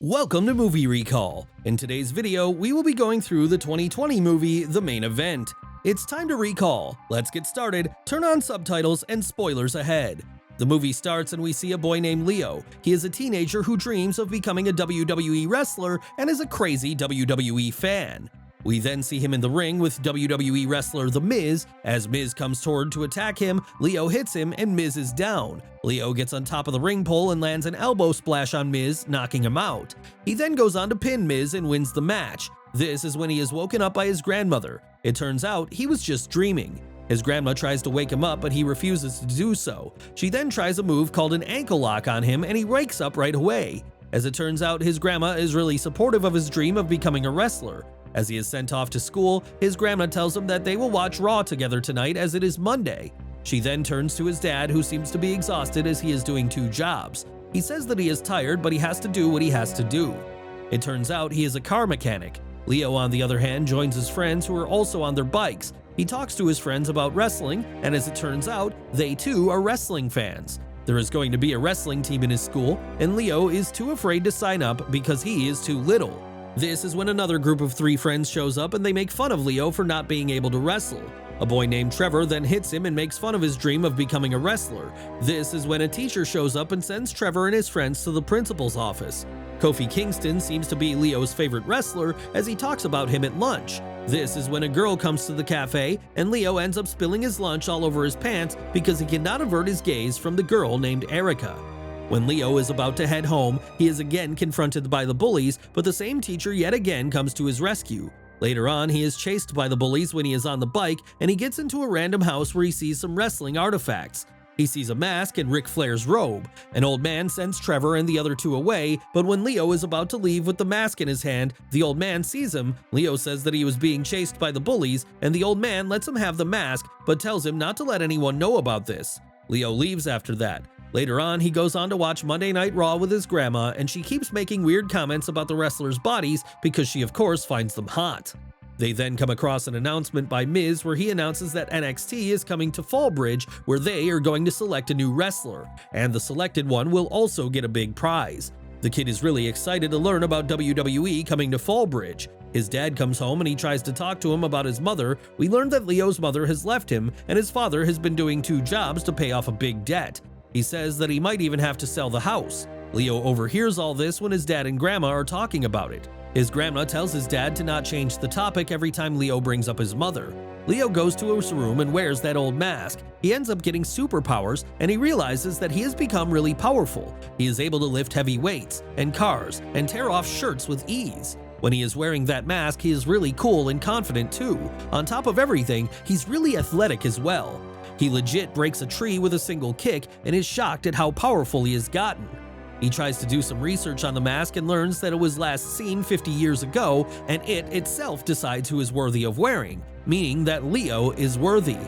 Welcome to Movie Recall. In today's video, we will be going through the 2020 movie The Main Event. It's time to recall. Let's get started, turn on subtitles, and spoilers ahead. The movie starts and we see a boy named Leo. He is a teenager who dreams of becoming a WWE wrestler and is a crazy WWE fan. We then see him in the ring with WWE wrestler The Miz. As Miz comes toward to attack him, Leo hits him and Miz is down. Leo gets on top of the ring pole and lands an elbow splash on Miz, knocking him out. He then goes on to pin Miz and wins the match. This is when he is woken up by his grandmother. It turns out he was just dreaming. His grandma tries to wake him up, but he refuses to do so. She then tries a move called an ankle lock on him and he wakes up right away. As it turns out, his grandma is really supportive of his dream of becoming a wrestler. As he is sent off to school, his grandma tells him that they will watch Raw together tonight as it is Monday. She then turns to his dad, who seems to be exhausted as he is doing two jobs. He says that he is tired, but he has to do what he has to do. It turns out he is a car mechanic. Leo, on the other hand, joins his friends who are also on their bikes. He talks to his friends about wrestling, and as it turns out, they too are wrestling fans. There is going to be a wrestling team in his school, and Leo is too afraid to sign up because he is too little. This is when another group of three friends shows up and they make fun of Leo for not being able to wrestle. A boy named Trevor then hits him and makes fun of his dream of becoming a wrestler. This is when a teacher shows up and sends Trevor and his friends to the principal's office. Kofi Kingston seems to be Leo's favorite wrestler as he talks about him at lunch. This is when a girl comes to the cafe and Leo ends up spilling his lunch all over his pants because he cannot avert his gaze from the girl named Erica. When Leo is about to head home, he is again confronted by the bullies, but the same teacher yet again comes to his rescue. Later on, he is chased by the bullies when he is on the bike, and he gets into a random house where he sees some wrestling artifacts. He sees a mask and Ric Flair's robe. An old man sends Trevor and the other two away, but when Leo is about to leave with the mask in his hand, the old man sees him. Leo says that he was being chased by the bullies, and the old man lets him have the mask, but tells him not to let anyone know about this. Leo leaves after that. Later on, he goes on to watch Monday Night Raw with his grandma, and she keeps making weird comments about the wrestlers' bodies because she of course finds them hot. They then come across an announcement by Miz where he announces that NXT is coming to Fallbridge, where they are going to select a new wrestler, and the selected one will also get a big prize. The kid is really excited to learn about WWE coming to Fallbridge. His dad comes home and he tries to talk to him about his mother. We learn that Leo's mother has left him, and his father has been doing two jobs to pay off a big debt. He says that he might even have to sell the house. Leo overhears all this when his dad and grandma are talking about it. His grandma tells his dad to not change the topic every time Leo brings up his mother. Leo goes to his room and wears that old mask. He ends up getting superpowers and he realizes that he has become really powerful. He is able to lift heavy weights and cars and tear off shirts with ease. When he is wearing that mask, he is really cool and confident too. On top of everything, he's really athletic as well. He legit breaks a tree with a single kick and is shocked at how powerful he has gotten. He tries to do some research on the mask and learns that it was last seen 50 years ago, and it itself decides who is worthy of wearing, meaning that Leo is worthy.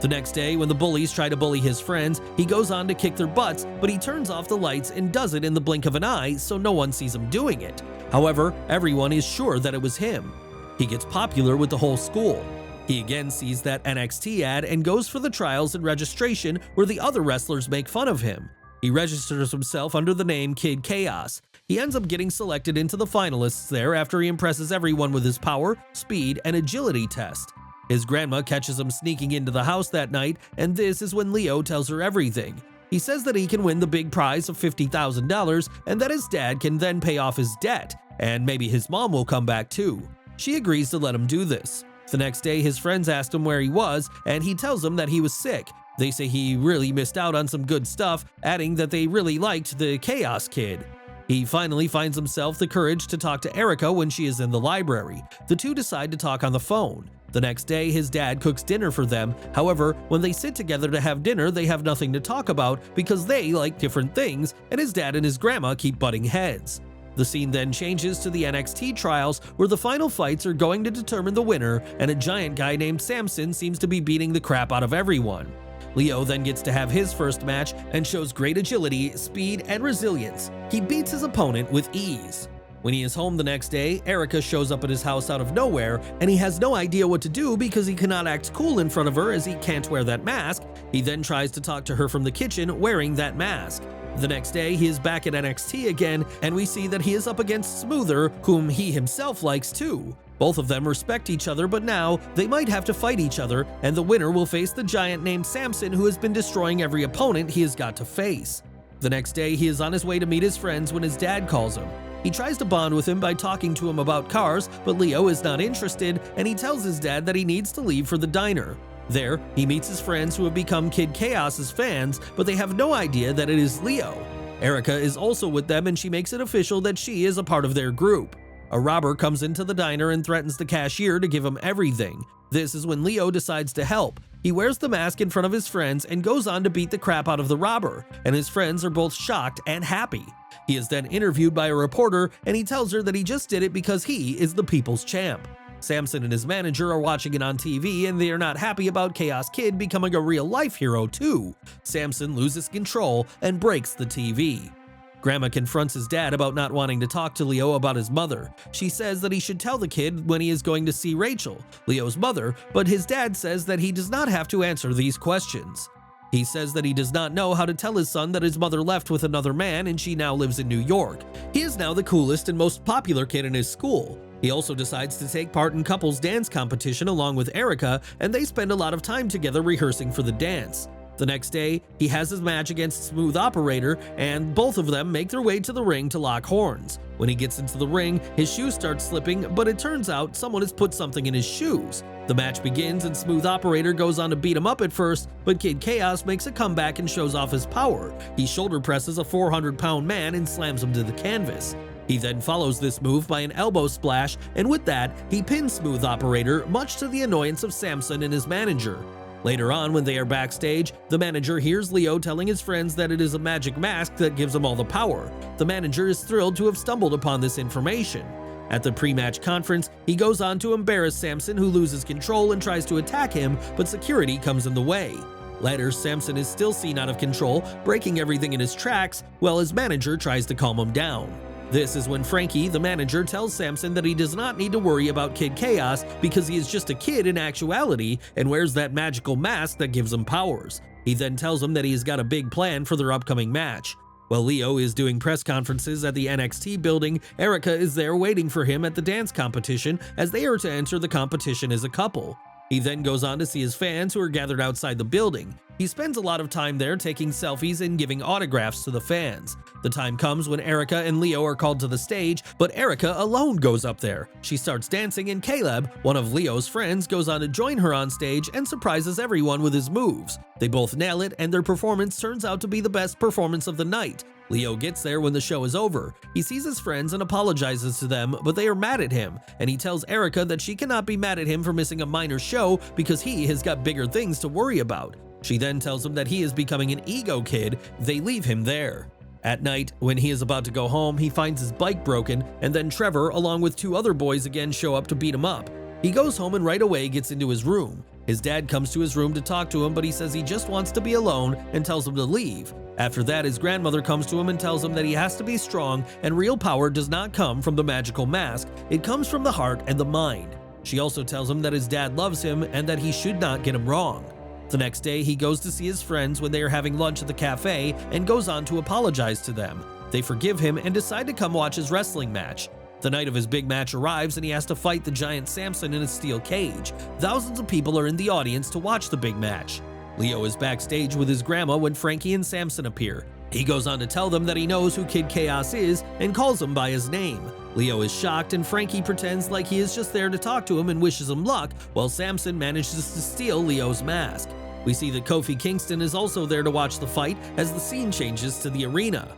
The next day, when the bullies try to bully his friends, he goes on to kick their butts, but he turns off the lights and does it in the blink of an eye so no one sees him doing it. However, everyone is sure that it was him. He gets popular with the whole school. He again sees that NXT ad and goes for the trials and registration where the other wrestlers make fun of him. He registers himself under the name Kid Chaos. He ends up getting selected into the finalists there after he impresses everyone with his power, speed, and agility test. His grandma catches him sneaking into the house that night, and this is when Leo tells her everything. He says that he can win the big prize of $50,000 and that his dad can then pay off his debt, and maybe his mom will come back too. She agrees to let him do this. The next day, his friends asked him where he was, and he tells them that he was sick. They say he really missed out on some good stuff, adding that they really liked the Chaos Kid. He finally finds himself the courage to talk to Erica when she is in the library. The two decide to talk on the phone. The next day, his dad cooks dinner for them. However, when they sit together to have dinner, they have nothing to talk about because they like different things, and his dad and his grandma keep butting heads. The scene then changes to the NXT trials where the final fights are going to determine the winner, and a giant guy named Samson seems to be beating the crap out of everyone. Leo then gets to have his first match and shows great agility, speed, and resilience. He beats his opponent with ease. When he is home the next day, Erica shows up at his house out of nowhere, and he has no idea what to do because he cannot act cool in front of her as he can't wear that mask. He then tries to talk to her from the kitchen wearing that mask. The next day, he is back at NXT again, and we see that he is up against Smoother, whom he himself likes too. Both of them respect each other, but now they might have to fight each other, and the winner will face the giant named Samson, who has been destroying every opponent he has got to face. The next day, he is on his way to meet his friends when his dad calls him. He tries to bond with him by talking to him about cars, but Leo is not interested, and he tells his dad that he needs to leave for the diner. There, he meets his friends who have become Kid Chaos's fans, but they have no idea that it is Leo. Erica is also with them, and she makes it official that she is a part of their group. A robber comes into the diner and threatens the cashier to give him everything. This is when Leo decides to help. He wears the mask in front of his friends and goes on to beat the crap out of the robber, and his friends are both shocked and happy. He is then interviewed by a reporter, and he tells her that he just did it because he is the people's champ. Samson and his manager are watching it on TV, and they are not happy about Chaos Kid becoming a real-life hero too. Samson loses control and breaks the TV. Grandma confronts his dad about not wanting to talk to Leo about his mother. She says that he should tell the kid when he is going to see Rachel, Leo's mother, but his dad says that he does not have to answer these questions. He says that he does not know how to tell his son that his mother left with another man and she now lives in New York. He is now the coolest and most popular kid in his school. He also decides to take part in couples dance competition along with Erica, and they spend a lot of time together rehearsing for the dance. The next day, he has his match against Smooth Operator, and both of them make their way to the ring to lock horns. When he gets into the ring, his shoes start slipping, but it turns out someone has put something in his shoes. The match begins and Smooth Operator goes on to beat him up at first, but Kid Chaos makes a comeback and shows off his power. He shoulder presses a 400-pound man and slams him to the canvas. He then follows this move by an elbow splash, and with that, he pins Smooth Operator, much to the annoyance of Samson and his manager. Later on, when they are backstage, the manager hears Leo telling his friends that it is a magic mask that gives him all the power. The manager is thrilled to have stumbled upon this information. At the pre-match conference, he goes on to embarrass Samson, who loses control and tries to attack him, but security comes in the way. Later, Samson is still seen out of control, breaking everything in his tracks, while his manager tries to calm him down. This is when Frankie, the manager, tells Samson that he does not need to worry about Kid Chaos because he is just a kid in actuality and wears that magical mask that gives him powers. He then tells him that he has got a big plan for their upcoming match. While Leo is doing press conferences at the NXT building, Erica is there waiting for him at the dance competition as they are to enter the competition as a couple. He then goes on to see his fans who are gathered outside the building. He spends a lot of time there taking selfies and giving autographs to the fans. The time comes when Erica and Leo are called to the stage, but Erica alone goes up there. She starts dancing and Caleb, one of Leo's friends, goes on to join her on stage and surprises everyone with his moves. They both nail it and their performance turns out to be the best performance of the night. Leo gets there when the show is over. He sees his friends and apologizes to them, but they are mad at him, and he tells Erica that she cannot be mad at him for missing a minor show because he has got bigger things to worry about. She then tells him that he is becoming an ego kid. They leave him there. At night, when he is about to go home, he finds his bike broken, and then Trevor, along with two other boys, again show up to beat him up. He goes home and right away gets into his room. His dad comes to his room to talk to him, but he says he just wants to be alone and tells him to leave. After that, his grandmother comes to him and tells him that he has to be strong and real power does not come from the magical mask, it comes from the heart and the mind. She also tells him that his dad loves him and that he should not get him wrong. The next day, he goes to see his friends when they are having lunch at the cafe and goes on to apologize to them. They forgive him and decide to come watch his wrestling match. The night of his big match arrives and he has to fight the giant Samson in a steel cage. Thousands of people are in the audience to watch the big match. Leo is backstage with his grandma when Frankie and Samson appear. He goes on to tell them that he knows who Kid Chaos is and calls him by his name. Leo is shocked and Frankie pretends like he is just there to talk to him and wishes him luck, while Samson manages to steal Leo's mask. We see that Kofi Kingston is also there to watch the fight as the scene changes to the arena.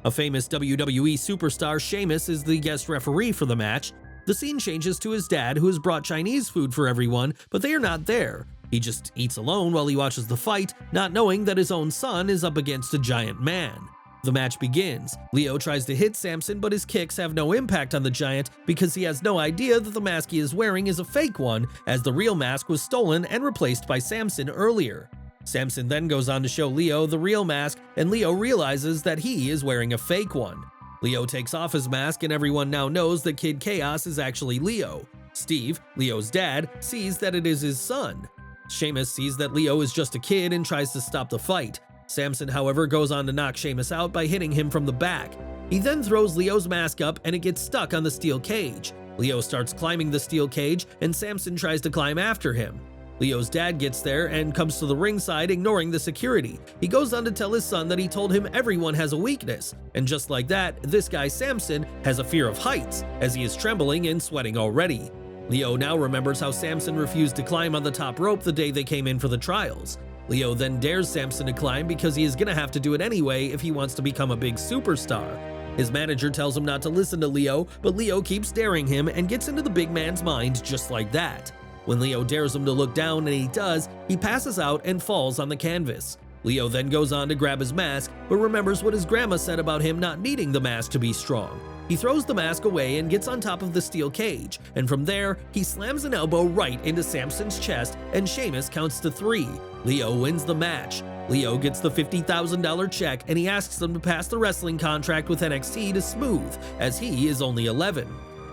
A famous WWE superstar, Sheamus, is the guest referee for the match. The scene changes to his dad, who has brought Chinese food for everyone, but they are not there. He just eats alone while he watches the fight, not knowing that his own son is up against a giant man. The match begins. Leo tries to hit Samson, but his kicks have no impact on the giant because he has no idea that the mask he is wearing is a fake one, as the real mask was stolen and replaced by Samson earlier. Samson then goes on to show Leo the real mask, and Leo realizes that he is wearing a fake one. Leo takes off his mask and everyone now knows that Kid Chaos is actually Leo. Steve, Leo's dad, sees that it is his son. Sheamus sees that Leo is just a kid and tries to stop the fight. Samson, however, goes on to knock Sheamus out by hitting him from the back. He then throws Leo's mask up and it gets stuck on the steel cage. Leo starts climbing the steel cage and Samson tries to climb after him. Leo's dad gets there and comes to the ringside, ignoring the security. He goes on to tell his son that he told him everyone has a weakness, and just like that, this guy Samson has a fear of heights, as he is trembling and sweating already. Leo now remembers how Samson refused to climb on the top rope the day they came in for the trials. Leo then dares Samson to climb because he is gonna have to do it anyway if he wants to become a big superstar. His manager tells him not to listen to Leo, but Leo keeps daring him and gets into the big man's mind just like that. When Leo dares him to look down and he does, he passes out and falls on the canvas. Leo then goes on to grab his mask, but remembers what his grandma said about him not needing the mask to be strong. He throws the mask away and gets on top of the steel cage, and from there, he slams an elbow right into Samson's chest and Sheamus counts to 3. Leo wins the match. Leo gets the $50,000 check and he asks them to pass the wrestling contract with NXT to Smooth, as he is only 11.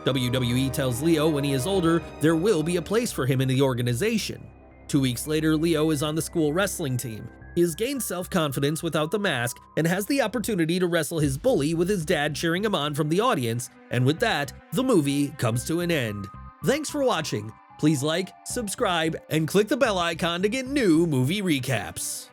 WWE tells Leo when he is older, there will be a place for him in the organization. 2 weeks later, Leo is on the school wrestling team. He has gained self-confidence without the mask and has the opportunity to wrestle his bully with his dad cheering him on from the audience, and with that, the movie comes to an end. Thanks for watching. Please like, subscribe, and click the bell icon to get new movie recaps.